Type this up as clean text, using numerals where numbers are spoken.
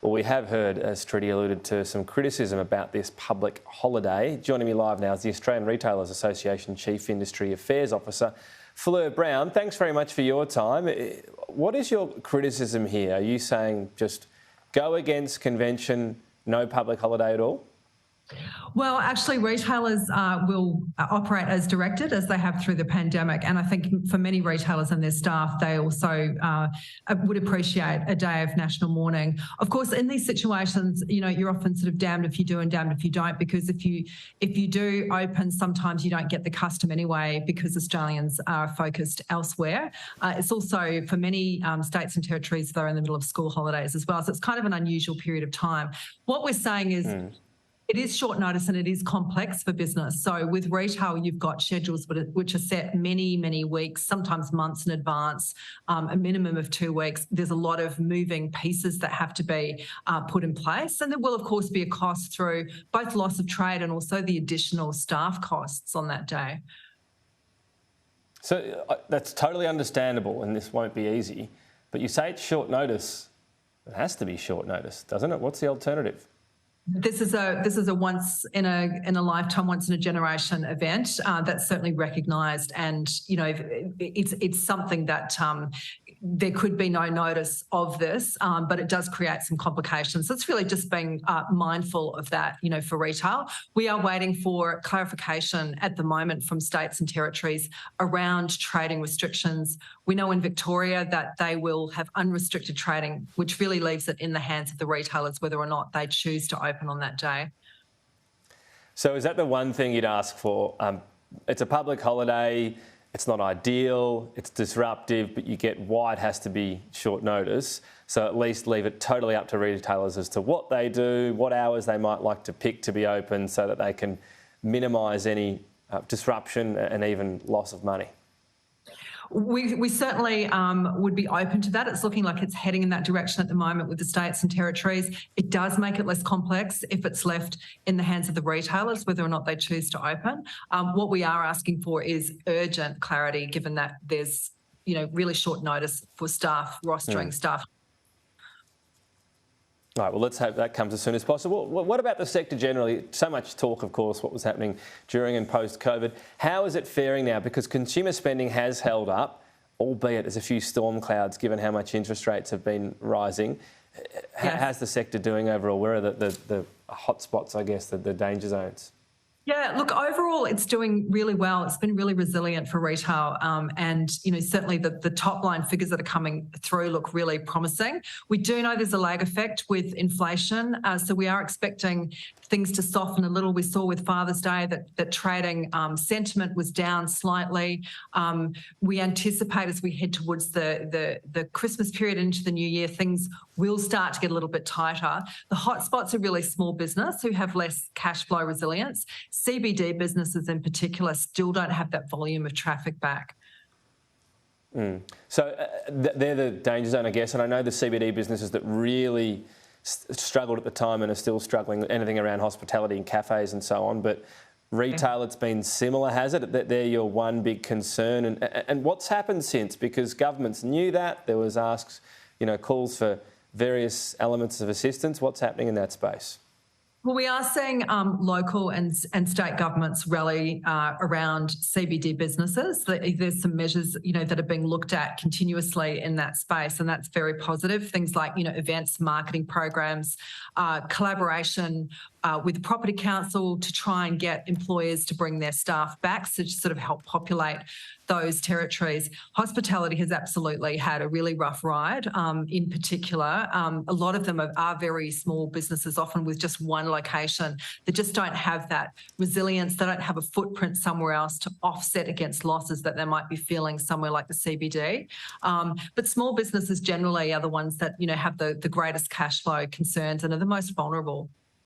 Well, we have heard, as Trudy alluded to, some criticism about this public holiday. Joining me live now is the Australian Retailers Association Chief Industry Affairs Officer, Fleur Brown. Thanks very much for your time. What is your criticism here? Are you saying just go against convention, no public holiday at all? Well, actually, retailers will operate as directed, as they have through the pandemic. And I think for many retailers and their staff, they also would appreciate a day of national mourning. Of course, in these situations, you know, you're often sort of damned if you do and damned if you don't, because if you do open, sometimes you don't get the custom anyway because Australians are focused elsewhere. It's also for many states and territories, they're in the middle of school holidays as well. So it's kind of an unusual period of time. What we're saying is, it is short notice and it is complex for business. So with retail, you've got schedules which are set many, many weeks, sometimes months in advance, a minimum of 2 weeks. There's a lot of moving pieces that have to be put in place. And there will, of course, be a cost through both loss of trade and also the additional staff costs on that day. So that's totally understandable, and this won't be easy. But you say it's short notice. It has to be short notice, doesn't it? What's the alternative? This is a once in a lifetime, once in a generation event that's certainly recognised, and you know it's something that there could be no notice of this, but it does create some complications. So it's really just being mindful of that. You know, for retail, we are waiting for clarification at the moment from states and territories around trading restrictions. We know in Victoria that they will have unrestricted trading, which really leaves it in the hands of the retailers whether or not they choose to open on that day. So is that the one thing you'd ask for? It's a public holiday, it's not ideal, it's disruptive, but you get why it has to be short notice. So at least leave it totally up to retailers as to what they do, what hours they might like to pick to be open so that they can minimise any disruption and even loss of money. We certainly would be open to that. It's looking like it's heading in that direction at the moment with the states and territories. It does make it less complex if it's left in the hands of the retailers, whether or not they choose to open. What we are asking for is urgent clarity, given that there's, you know, really short notice for staff, rostering staff. All right, well, let's hope that comes as soon as possible. What about the sector generally? So much talk, of course, what was happening during and post-COVID. How is it faring now? Because consumer spending has held up, albeit there's a few storm clouds given how much interest rates have been rising. Yes. How's the sector doing overall? Where are the hot spots, I guess, the danger zones? Yeah, look, overall, it's doing really well. It's been really resilient for retail. And, you know, certainly the top line figures that are coming through look really promising. We do know there's a lag effect with inflation. So we are expecting things to soften a little. We saw with Father's Day that trading sentiment was down slightly. We anticipate as we head towards the Christmas period into the new year, things will start to get a little bit tighter. The hotspots are really small business who have less cash flow resilience. CBD businesses in particular still don't have that volume of traffic back. So they're the danger zone, I guess. And I know the CBD businesses that really struggled at the time and are still struggling, anything around hospitality and cafes and so on. But retail, it's been similar, has it? That they're your one big concern. And what's happened since? Because governments knew that. There was asks, you know, calls for various elements of assistance. What's happening in that space? Well, we are seeing local and state governments rally around CBD businesses. There's some measures, you know, that are being looked at continuously in that space, and that's very positive. Things like, you know, events, marketing programs, collaboration with the Property Council to try and get employers to bring their staff back, so to sort of help populate those territories. Hospitality has absolutely had a really rough ride. In particular, a lot of them are very small businesses, often with just one location. They just don't have that resilience. They don't have a footprint somewhere else to offset against losses that they might be feeling somewhere like the CBD. But small businesses generally are the ones that, you know, have the greatest cash flow concerns and are the most vulnerable.